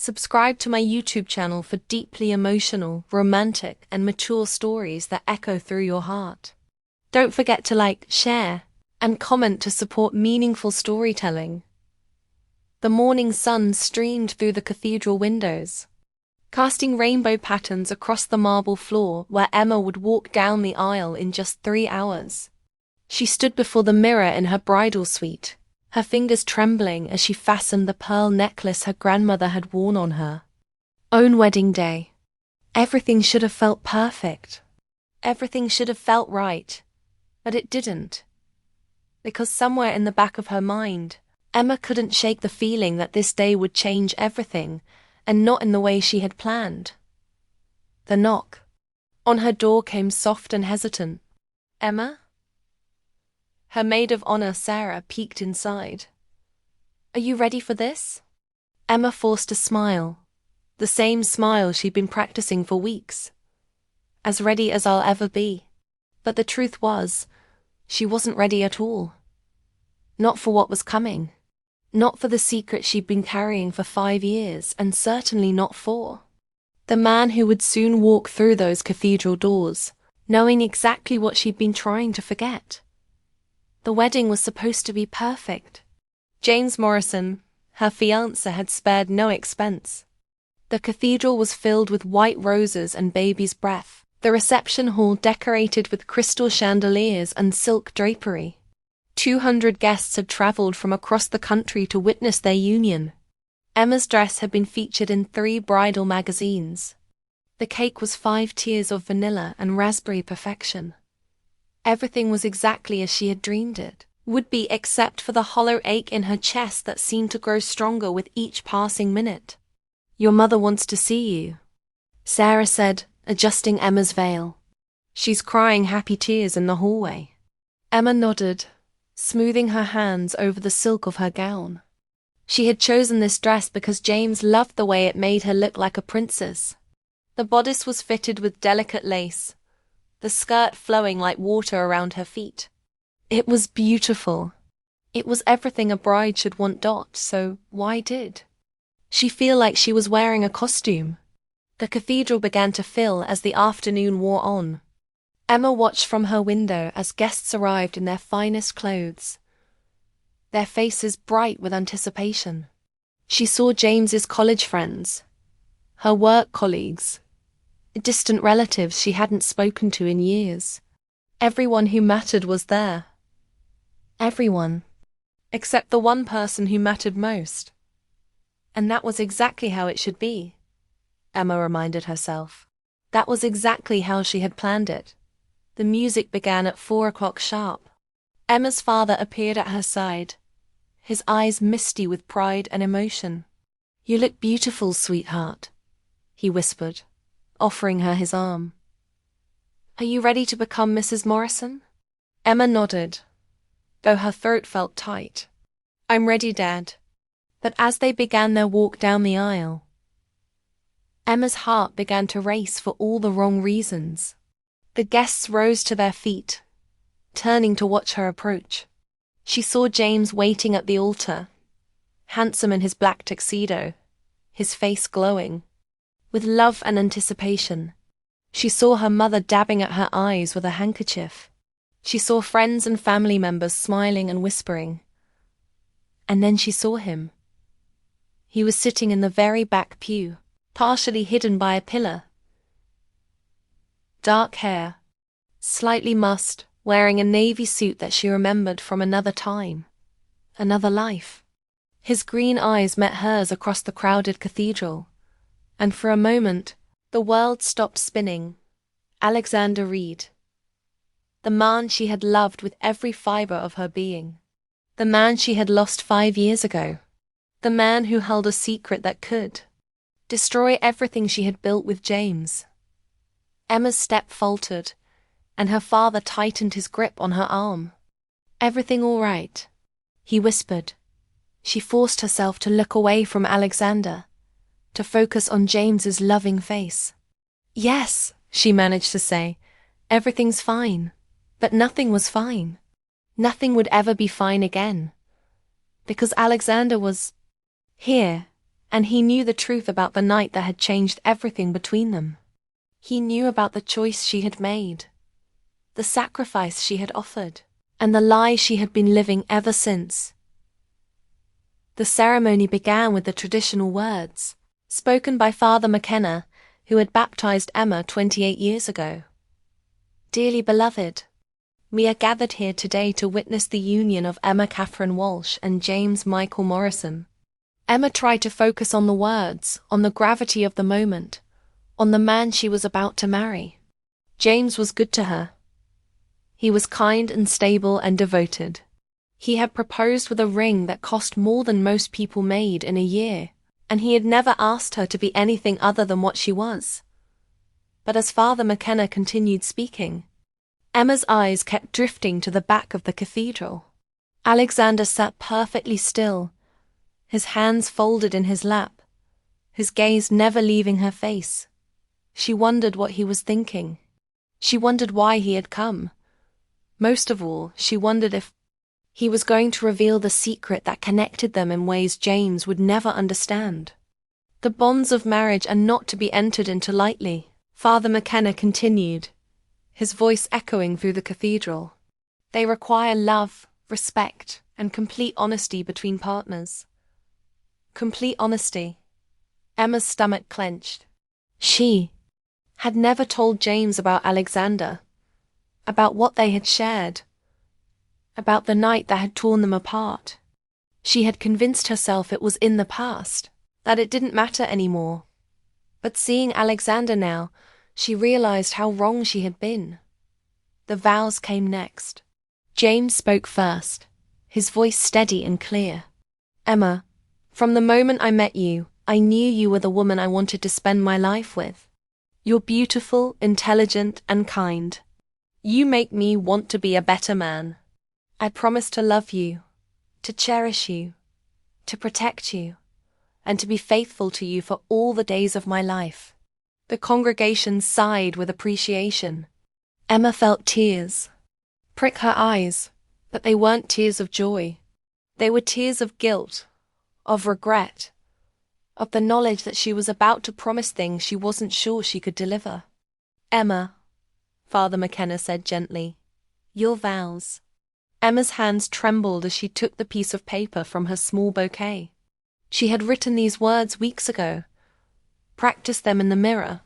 Subscribe to my YouTube channel for deeply emotional, romantic, and mature stories that echo through your heart. Don't forget to like, share, and comment to support meaningful storytelling. The morning sun streamed through the cathedral windows, casting rainbow patterns across the marble floor where Emma would walk down the aisle in just 3 hours. She stood before the mirror in her bridal suite, her fingers trembling as she fastened the pearl necklace her grandmother had worn on her own wedding day. Everything should have felt perfect. Everything should have felt right. But it didn't. Because somewhere in the back of her mind, Emma couldn't shake the feeling that this day would change everything, and not in the way she had planned. The knock on her door came soft and hesitant. "Emma?" Her maid of honor, Sarah, peeked inside. "Are you ready for this?" Emma forced a smile, the same smile she'd been practicing for weeks. "As ready as I'll ever be." But the truth was, she wasn't ready at all. Not for what was coming. Not for the secret she'd been carrying for 5 years, and certainly not for the man who would soon walk through those cathedral doors, knowing exactly what she'd been trying to forget. The wedding was supposed to be perfect. James Morrison, her fiancé, had spared no expense. The cathedral was filled with white roses and baby's breath, the reception hall decorated with crystal chandeliers and silk drapery. 200 guests had traveled from across the country to witness their union. Emma's dress had been featured in 3 bridal magazines. The cake was 5 tiers of vanilla and raspberry perfection. Everything was exactly as she had dreamed it would be, except for the hollow ache in her chest that seemed to grow stronger with each passing minute. "Your mother wants to see you," Sarah said, adjusting Emma's veil. "She's crying happy tears in the hallway." Emma nodded, smoothing her hands over the silk of her gown. She had chosen this dress because James loved the way it made her look like a princess. The bodice was fitted with delicate lace, the skirt flowing like water around her feet. It was beautiful. It was everything a bride should want. So why did she feel like she was wearing a costume? The cathedral began to fill as the afternoon wore on. Emma watched from her window as guests arrived in their finest clothes, their faces bright with anticipation. She saw James's college friends, her work colleagues, distant relatives she hadn't spoken to in years. Everyone who mattered was there. Everyone. Except the one person who mattered most. And that was exactly how it should be, Emma reminded herself. That was exactly how she had planned it. The music began at 4 o'clock sharp. Emma's father appeared at her side, his eyes misty with pride and emotion. "You look beautiful, sweetheart," he whispered, offering her his arm. "Are you ready to become Mrs. Morrison?" Emma nodded, though her throat felt tight. "I'm ready, Dad." But as they began their walk down the aisle, Emma's heart began to race for all the wrong reasons. The guests rose to their feet, turning to watch her approach. She saw James waiting at the altar, handsome in his black tuxedo, his face glowing with love and anticipation. She saw her mother dabbing at her eyes with a handkerchief. She saw friends and family members smiling and whispering. And then she saw him. He was sitting in the very back pew, partially hidden by a pillar. Dark hair, slightly mussed, wearing a navy suit that she remembered from another time, another life. His green eyes met hers across the crowded cathedral, and for a moment, the world stopped spinning. Alexander Reed. The man she had loved with every fiber of her being. The man she had lost 5 years ago. The man who held a secret that could destroy everything she had built with James. Emma's step faltered, and her father tightened his grip on her arm. "Everything all right?" he whispered. She forced herself to look away from Alexander, to focus on James's loving face. "Yes," she managed to say, "everything's fine." But nothing was fine. Nothing would ever be fine again. Because Alexander was here, And he knew the truth about the night that had changed everything between them. He knew about the choice she had made, the sacrifice she had offered, and the lie she had been living ever since. The ceremony began with the traditional words, spoken by Father McKenna, who had baptized Emma 28 years ago. Dearly beloved, we are gathered here today to witness the union of Emma Catherine Walsh and James Michael Morrison. Emma tried to focus on the words, on the gravity of the moment, on the man she was about to marry. James was good to her. He was kind and stable and devoted. He had proposed with a ring that cost more than most people made in a year, and he had never asked her to be anything other than what she was. But as Father McKenna continued speaking, Emma's eyes kept drifting to the back of the cathedral. Alexander sat perfectly still, his hands folded in his lap, his gaze never leaving her face. She wondered what he was thinking. She wondered why he had come. Most of all, she wondered if he was going to reveal the secret that connected them in ways James would never understand. The bonds of marriage are not to be entered into lightly, Father McKenna continued, his voice echoing through the cathedral. They require love, respect, and complete honesty between partners. Complete honesty. Emma's stomach clenched. She had never told James about Alexander, about what they had shared, about the night that had torn them apart. She had convinced herself it was in the past, that it didn't matter anymore. But seeing Alexander now, she realized how wrong she had been. The vows came next. James spoke first, his voice steady and clear. Emma, from the moment I met you, I knew you were the woman I wanted to spend my life with. You're beautiful, intelligent, and kind. You make me want to be a better man. I promise to love you, to cherish you, to protect you, and to be faithful to you for all the days of my life. The congregation sighed with appreciation. Emma felt tears prick her eyes, but they weren't tears of joy. They were tears of guilt, of regret, of the knowledge that she was about to promise things she wasn't sure she could deliver. Emma, Father McKenna said gently, your vows. Emma's hands trembled as she took the piece of paper from her small bouquet. She had written these words weeks ago, practiced them in the mirror,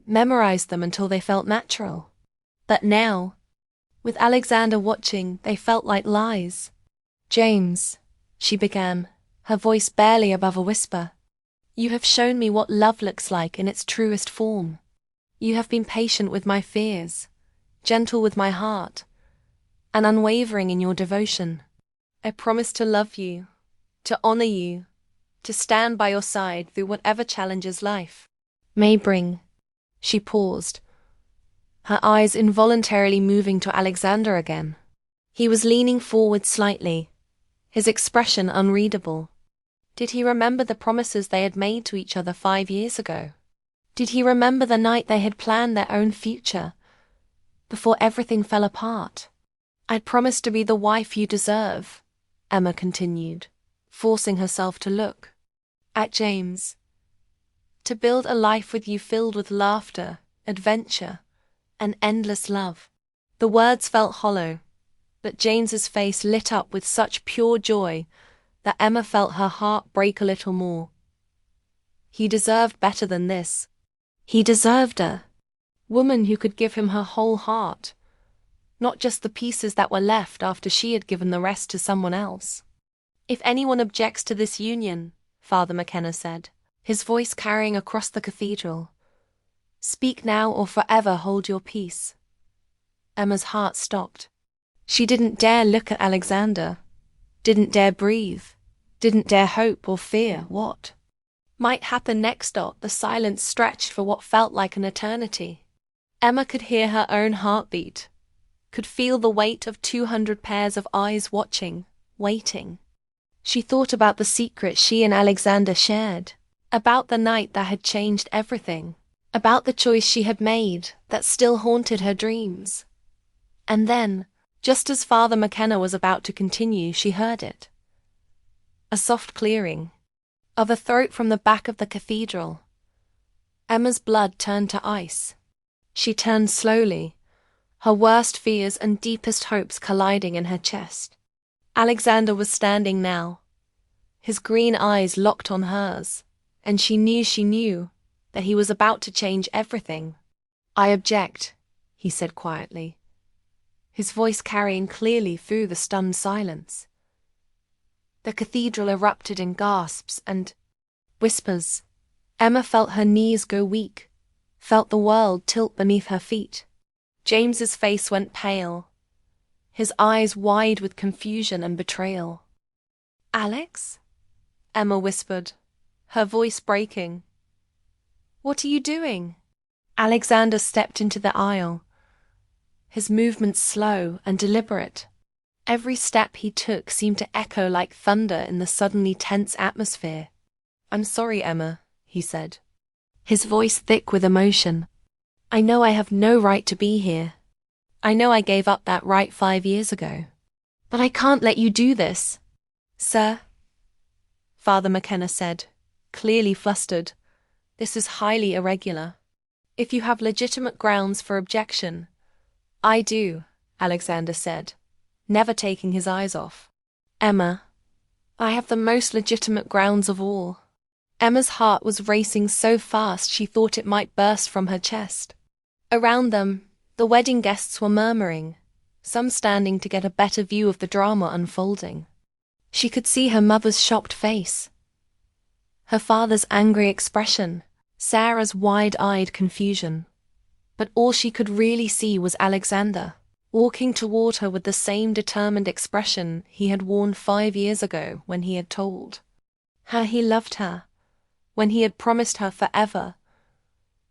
memorized them until they felt natural. But now, with Alexander watching, they felt like lies. James, she began, her voice barely above a whisper, you have shown me what love looks like in its truest form. You have been patient with my fears, gentle with my heart, and unwavering in your devotion. I promise to love you, to honor you, to stand by your side through whatever challenges life may bring. She paused, her eyes involuntarily moving to Alexander again. He was leaning forward slightly, his expression unreadable. Did he remember the promises they had made to each other 5 years ago? Did he remember the night they had planned their own future, before everything fell apart? I'd promised to be the wife you deserve, Emma continued, forcing herself to look at James. To build a life with you filled with laughter, adventure, and endless love. The words felt hollow, but James's face lit up with such pure joy that Emma felt her heart break a little more. He deserved better than this. He deserved a woman who could give him her whole heart, not just the pieces that were left after she had given the rest to someone else. If anyone objects to this union, Father McKenna said, his voice carrying across the cathedral, speak now or forever hold your peace. Emma's heart stopped. She didn't dare look at Alexander, didn't dare breathe, didn't dare hope or fear what might happen next. The silence stretched for what felt like an eternity. Emma could hear her own heartbeat, could feel the weight of 200 pairs of eyes watching, waiting. She thought about the secret she and Alexander shared, about the night that had changed everything, about the choice she had made that still haunted her dreams. And then, just as Father McKenna was about to continue, she heard it. A soft clearing. of a throat from the back of the cathedral. Emma's blood turned to ice. She turned slowly, her worst fears and deepest hopes colliding in her chest. Alexander was standing now, his green eyes locked on hers, and she knew that he was about to change everything. "I object," he said quietly, his voice carrying clearly through the stunned silence. The cathedral erupted in gasps and whispers. Emma felt her knees go weak, felt the world tilt beneath her feet. James's face went pale, his eyes wide with confusion and betrayal. "Alex?" Emma whispered, her voice breaking. "What are you doing?" Alexander stepped into the aisle, his movements slow and deliberate. Every step he took seemed to echo like thunder in the suddenly tense atmosphere. "I'm sorry, Emma," he said, his voice thick with emotion. "I know I have no right to be here. I know I gave up that right 5 years ago. But I can't let you do this." "Sir," Father McKenna said, clearly flustered, "this is highly irregular. If you have legitimate grounds for objection—" "I do," Alexander said, never taking his eyes off. "Emma, I have the most legitimate grounds of all." Emma's heart was racing so fast she thought it might burst from her chest. Around them, the wedding guests were murmuring, some standing to get a better view of the drama unfolding. She could see her mother's shocked face, her father's angry expression, Sarah's wide-eyed confusion. But all she could really see was Alexander, walking toward her with the same determined expression he had worn 5 years ago when he had told her he loved her, when he had promised her forever,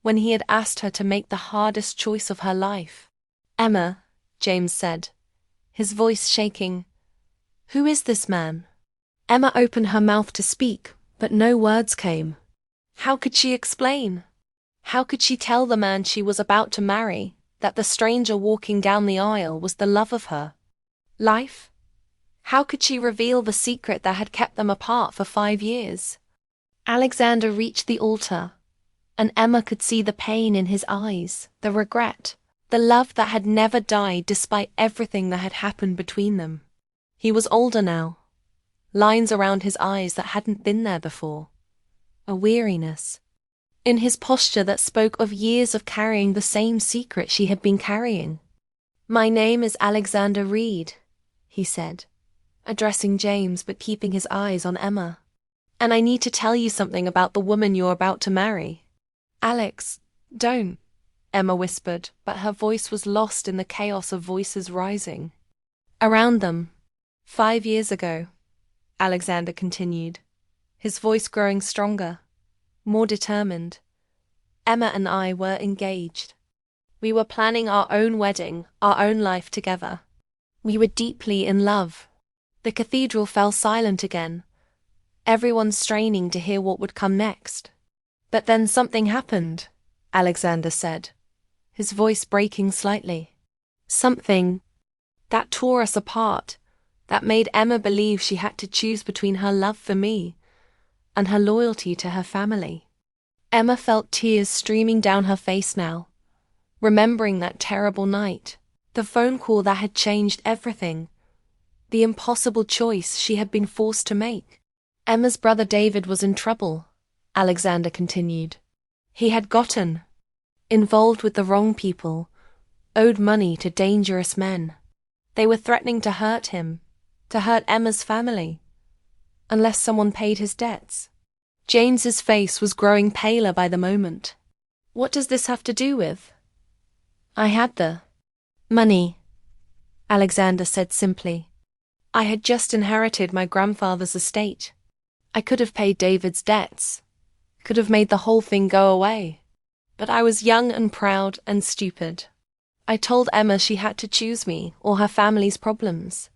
when he had asked her to make the hardest choice of her life. "Emma," James said, his voice shaking, "who is this man?" Emma opened her mouth to speak, but no words came. How could she explain? How could she tell the man she was about to marry that the stranger walking down the aisle was the love of her life? How could she reveal the secret that had kept them apart for 5 years? Alexander reached the altar, and Emma could see the pain in his eyes, the regret, the love that had never died despite everything that had happened between them. He was older now, lines around his eyes that hadn't been there before, a weariness in his posture that spoke of years of carrying the same secret she had been carrying. "My name is Alexander Reed," he said, addressing James but keeping his eyes on Emma. "And I need to tell you something about the woman you're about to marry." "Alex, don't," Emma whispered, but her voice was lost in the chaos of voices rising around them. 5 years ago," Alexander continued, his voice growing stronger, more determined, "Emma and I were engaged. We were planning our own wedding, our own life together. We were deeply in love." The cathedral fell silent again, everyone straining to hear what would come next. "But then something happened," Alexander said, his voice breaking slightly. "Something that tore us apart, that made Emma believe she had to choose between her love for me and her loyalty to her family." Emma felt tears streaming down her face now, remembering that terrible night, the phone call that had changed everything, the impossible choice she had been forced to make. Emma's brother David was in trouble, Alexander continued. He had gotten involved with the wrong people, owed money to dangerous men. They were threatening to hurt him, to hurt Emma's family, unless someone paid his debts. James's face was growing paler by the moment. "What does this have to do with?" "I had the money," Alexander said simply. "I had just inherited my grandfather's estate. I could have paid David's debts, could have made the whole thing go away. But I was young and proud and stupid. I told Emma she had to choose me or her family's problems.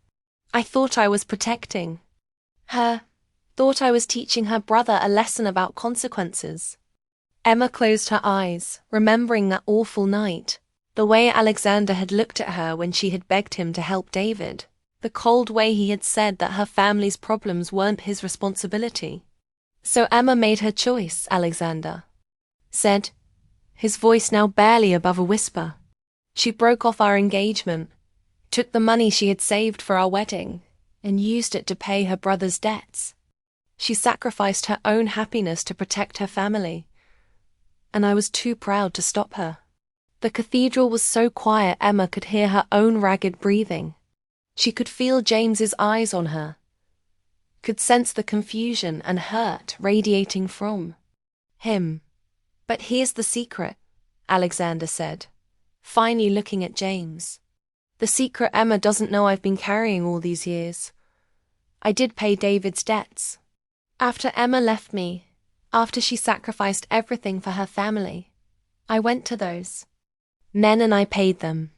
I thought I was protecting her, thought I was teaching her brother a lesson about consequences." Emma closed her eyes, remembering that awful night, the way Alexander had looked at her when she had begged him to help David, the cold way he had said that her family's problems weren't his responsibility. So Emma made her choice, Alexander said, his voice now barely above a whisper. She broke off our engagement, took the money she had saved for our wedding, and used it to pay her brother's debts. She sacrificed her own happiness to protect her family, and I was too proud to stop her. The cathedral was so quiet Emma could hear her own ragged breathing. She could feel James's eyes on her, could sense the confusion and hurt radiating from him. But here's the secret, Alexander said, finally looking at James. The secret Emma doesn't know I've been carrying all these years. I did pay David's debts. After Emma left me, after she sacrificed everything for her family, I went to those men and I paid them.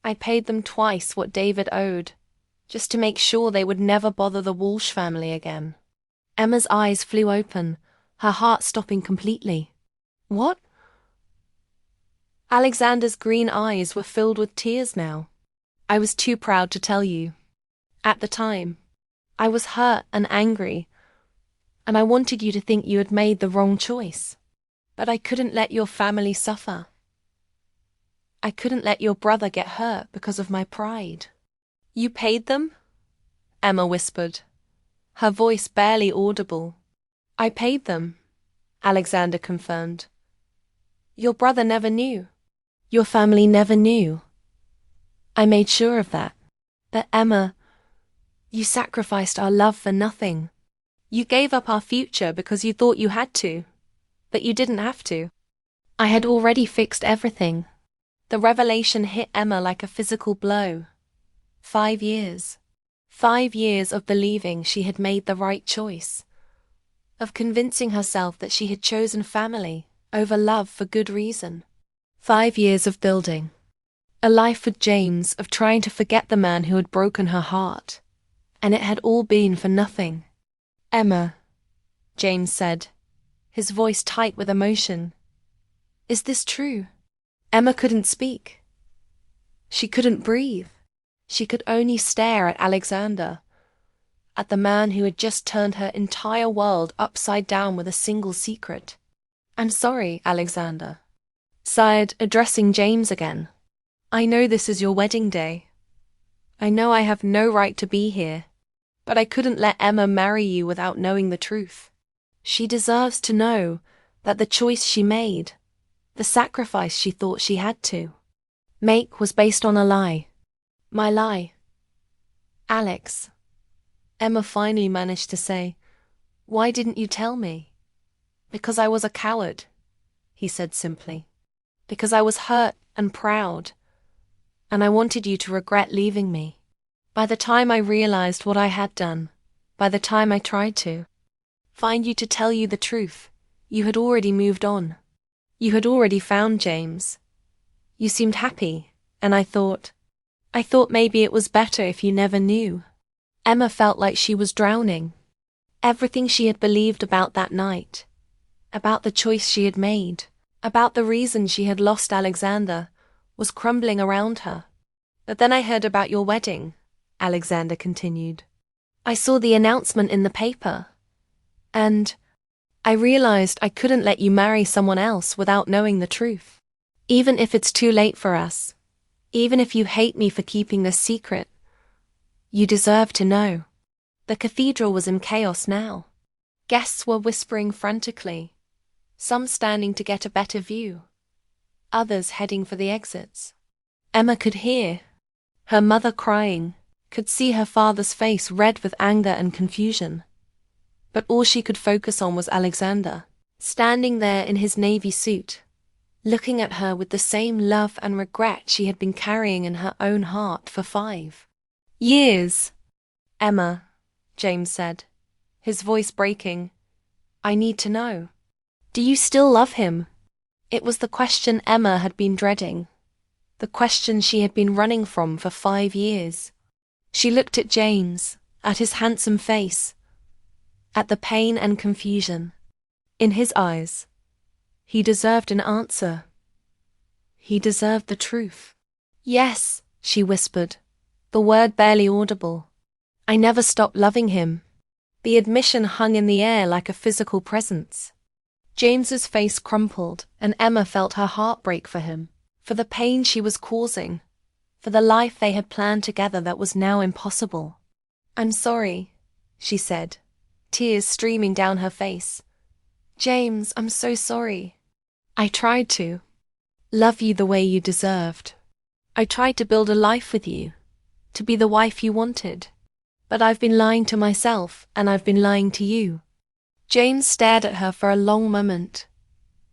I paid them twice what David owed, just to make sure they would never bother the Walsh family again. Emma's eyes flew open, her heart stopping completely. What? Alexander's green eyes were filled with tears now. I was too proud to tell you. At the time, I was hurt and angry, and I wanted you to think you had made the wrong choice. But I couldn't let your family suffer. I couldn't let your brother get hurt because of my pride. You paid them? Emma whispered, her voice barely audible. I paid them, Alexander confirmed. Your brother never knew. Your family never knew. I made sure of that. But Emma, you sacrificed our love for nothing. You gave up our future because you thought you had to, but you didn't have to. I had already fixed everything. The revelation hit Emma like a physical blow. 5 years. 5 years of believing she had made the right choice, of convincing herself that she had chosen family over love for good reason. 5 years of building a life with James, of trying to forget the man who had broken her heart, and it had all been for nothing. Emma, James said, his voice tight with emotion. Is this true? Emma couldn't speak. She couldn't breathe. She could only stare at Alexander, at the man who had just turned her entire world upside down with a single secret. I'm sorry, Alexander sighed, addressing James again. I know this is your wedding day. I know I have no right to be here, but I couldn't let Emma marry you without knowing the truth. She deserves to know that the choice she made, the sacrifice she thought she had to make, was based on a lie. My lie. Alex, Emma finally managed to say, why didn't you tell me? Because I was a coward, he said simply. Because I was hurt and proud, and I wanted you to regret leaving me. By the time I realized what I had done, by the time I tried to find you to tell you the truth, you had already moved on. You had already found James. You seemed happy, and I thought maybe it was better if you never knew. Emma felt like she was drowning. Everything she had believed about that night, about the choice she had made, about the reason she had lost Alexander, was crumbling around her. But then I heard about your wedding, Alexander continued. I saw the announcement in the paper, and I realized I couldn't let you marry someone else without knowing the truth. Even if it's too late for us, even if you hate me for keeping this secret, you deserve to know. The cathedral was in chaos now. Guests were whispering frantically, some standing to get a better view, others heading for the exits. Emma could hear her mother crying, could see her father's face red with anger and confusion. But all she could focus on was Alexander, standing there in his navy suit, looking at her with the same love and regret she had been carrying in her own heart for 5 years. Emma, James said, his voice breaking, I need to know. Do you still love him? It was the question Emma had been dreading, the question she had been running from for 5 years. She looked at James, at his handsome face, at the pain and confusion in his eyes. He deserved an answer. He deserved the truth. Yes, she whispered, the word barely audible. I never stopped loving him. The admission hung in the air like a physical presence. James's face crumpled, and Emma felt her heart break for him, for the pain she was causing, for the life they had planned together that was now impossible. "I'm sorry," she said, tears streaming down her face. "James, I'm so sorry. I tried to love you the way you deserved. I tried to build a life with you, to be the wife you wanted. But I've been lying to myself, and I've been lying to you." James stared at her for a long moment,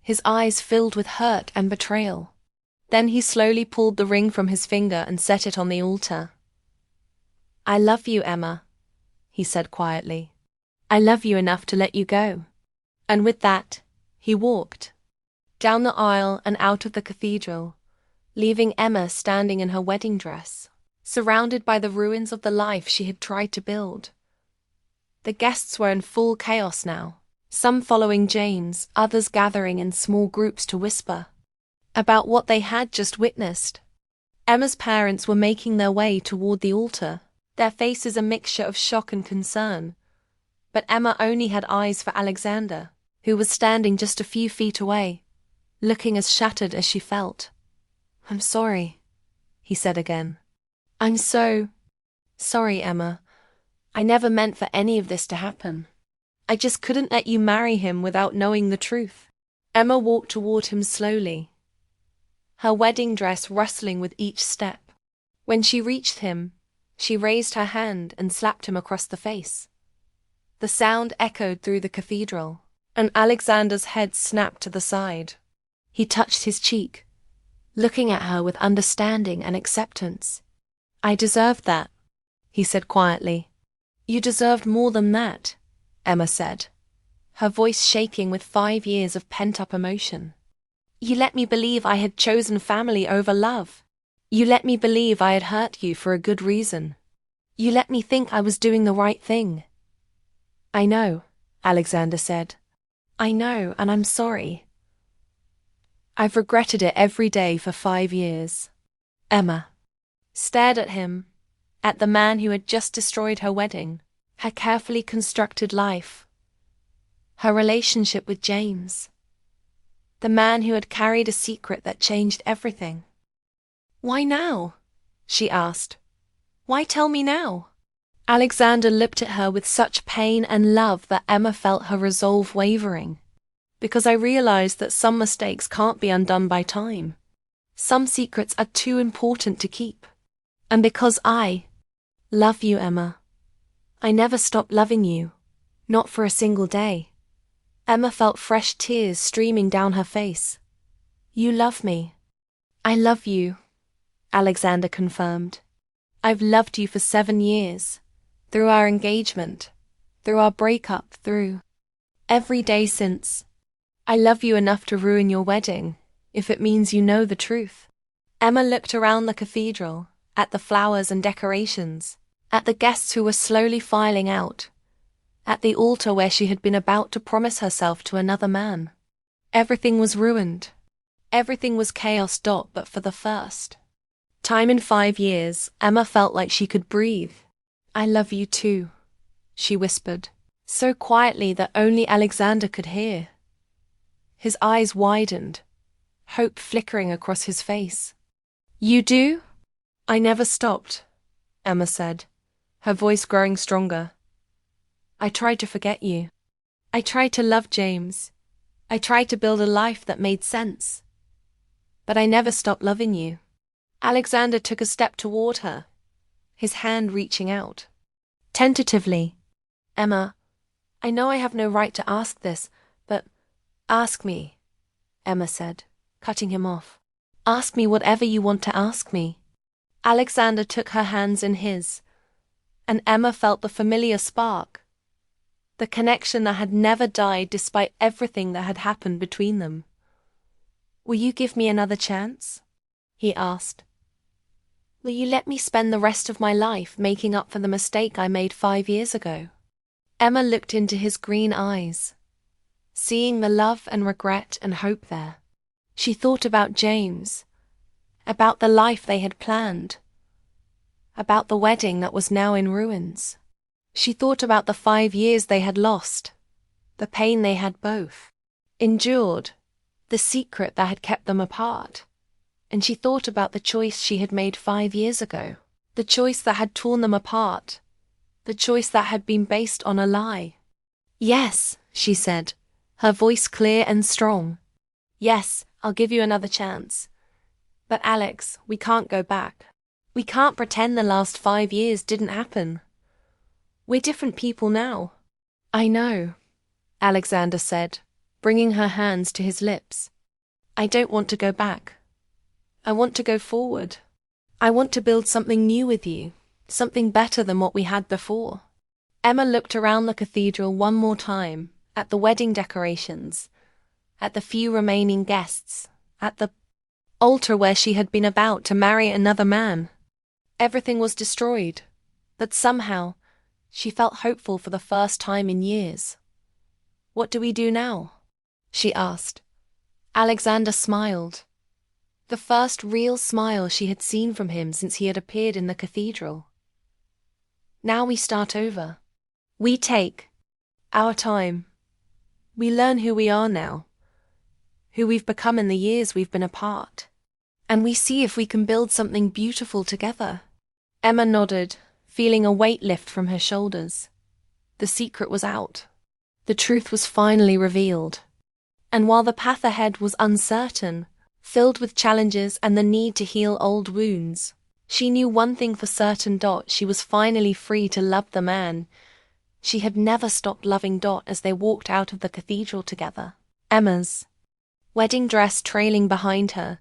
his eyes filled with hurt and betrayal. Then he slowly pulled the ring from his finger and set it on the altar. "I love you, Emma," he said quietly. "I love you enough to let you go." And with that, he walked down the aisle and out of the cathedral, leaving Emma standing in her wedding dress, surrounded by the ruins of the life she had tried to build. The guests were in full chaos now, some following James, others gathering in small groups to whisper about what they had just witnessed. Emma's parents were making their way toward the altar, their faces a mixture of shock and concern. But Emma only had eyes for Alexander, who was standing just a few feet away, looking as shattered as she felt. "I'm sorry," he said again. "I'm so sorry, Emma. I never meant for any of this to happen. I just couldn't let you marry him without knowing the truth." Emma walked toward him slowly, her wedding dress rustling with each step. When she reached him, she raised her hand and slapped him across the face. The sound echoed through the cathedral, and Alexander's head snapped to the side. He touched his cheek, looking at her with understanding and acceptance. "I deserved that," he said quietly. "You deserved more than that," Emma said, her voice shaking with 5 years of pent-up emotion. "You let me believe I had chosen family over love. You let me believe I had hurt you for a good reason. You let me think I was doing the right thing." "I know," Alexander said. "I know, and I'm sorry. I've regretted it every day for 5 years." Emma stared at him, at the man who had just destroyed her wedding, her carefully constructed life, her relationship with James, the man who had carried a secret that changed everything. "Why now?" she asked. "Why tell me now?" Alexander looked at her with such pain and love that Emma felt her resolve wavering. "Because I realized that some mistakes can't be undone by time. Some secrets are too important to keep. And because I love you, Emma. I never stopped loving you, not for a single day." Emma felt fresh tears streaming down her face. "You love me." "I love you," Alexander confirmed. "I've loved you for 7 years, through our engagement, through our breakup, through every day since. I love you enough to ruin your wedding, if it means you know the truth." Emma looked around the cathedral, at the flowers and decorations, at the guests who were slowly filing out, at the altar where she had been about to promise herself to another man. Everything was ruined. Everything was chaos. But for the first time in 5 years, Emma felt like she could breathe. "I love you too," she whispered, so quietly that only Alexander could hear. His eyes widened, hope flickering across his face. "You do?" "I never stopped," Emma said, her voice growing stronger. "I tried to forget you. I tried to love James. I tried to build a life that made sense. But I never stopped loving you." Alexander took a step toward her, his hand reaching out. Tentatively, "Emma, I know I have no right to ask this, but ask me," Emma said, cutting him off. "Ask me whatever you want to ask me." Alexander took her hands in his, and Emma felt the familiar spark, the connection that had never died despite everything that had happened between them. "Will you give me another chance?" he asked. "Will you let me spend the rest of my life making up for the mistake I made 5 years ago?" Emma looked into his green eyes, seeing the love and regret and hope there. She thought about James, about the life they had planned, about the wedding that was now in ruins. She thought about the 5 years they had lost, the pain they had both endured, the secret that had kept them apart. And she thought about the choice she had made 5 years ago, the choice that had torn them apart, the choice that had been based on a lie. "Yes," she said, her voice clear and strong. "Yes, I'll give you another chance. But Alex, we can't go back. We can't pretend the last 5 years didn't happen. We're different people now." "I know," Alexander said, bringing her hands to his lips. "I don't want to go back. I want to go forward. I want to build something new with you, something better than what we had before." Emma looked around the cathedral one more time, at the wedding decorations, at the few remaining guests, at the altar where she had been about to marry another man. Everything was destroyed, but somehow she felt hopeful for the first time in years. "What do we do now?" she asked. Alexander smiled. The first real smile she had seen from him since he had appeared in the cathedral. "Now we start over. We take our time. We learn who we are now, who we've become in the years we've been apart. And we see if we can build something beautiful together." Emma nodded, feeling a weight lift from her shoulders. The secret was out. The truth was finally revealed. And while the path ahead was uncertain, filled with challenges and the need to heal old wounds, she knew one thing for certain: she was finally free to love the man. She had never stopped loving Dot as they walked out of the cathedral together, Emma's wedding dress trailing behind her.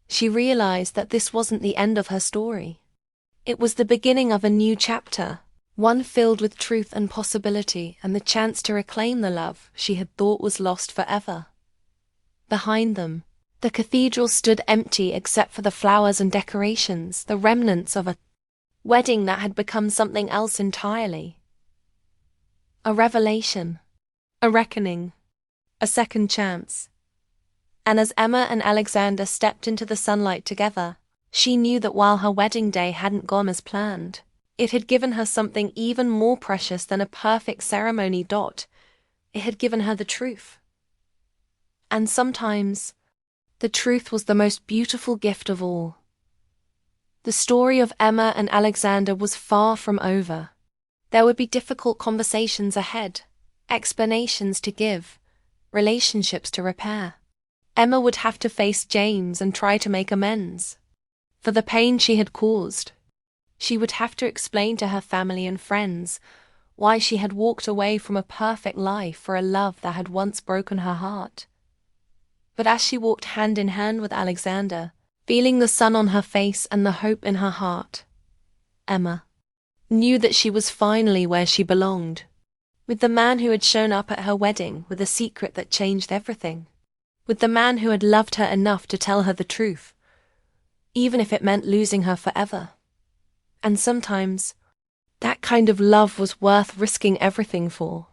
She realized that this wasn't the end of her story. It was the beginning of a new chapter, one filled with truth and possibility and the chance to reclaim the love she had thought was lost forever. Behind them, the cathedral stood empty except for the flowers and decorations, the remnants of a wedding that had become something else entirely. A revelation, a reckoning, a second chance. And as Emma and Alexander stepped into the sunlight together, she knew that while her wedding day hadn't gone as planned, it had given her something even more precious than a perfect ceremony. It had given her the truth. And sometimes, the truth was the most beautiful gift of all. The story of Emma and Alexander was far from over. There would be difficult conversations ahead, explanations to give, relationships to repair. Emma would have to face James and try to make amends for the pain she had caused. She would have to explain to her family and friends why she had walked away from a perfect life for a love that had once broken her heart. But as she walked hand in hand with Alexander, feeling the sun on her face and the hope in her heart, Emma knew that she was finally where she belonged, with the man who had shown up at her wedding with a secret that changed everything, with the man who had loved her enough to tell her the truth, even if it meant losing her forever. And sometimes, that kind of love was worth risking everything for.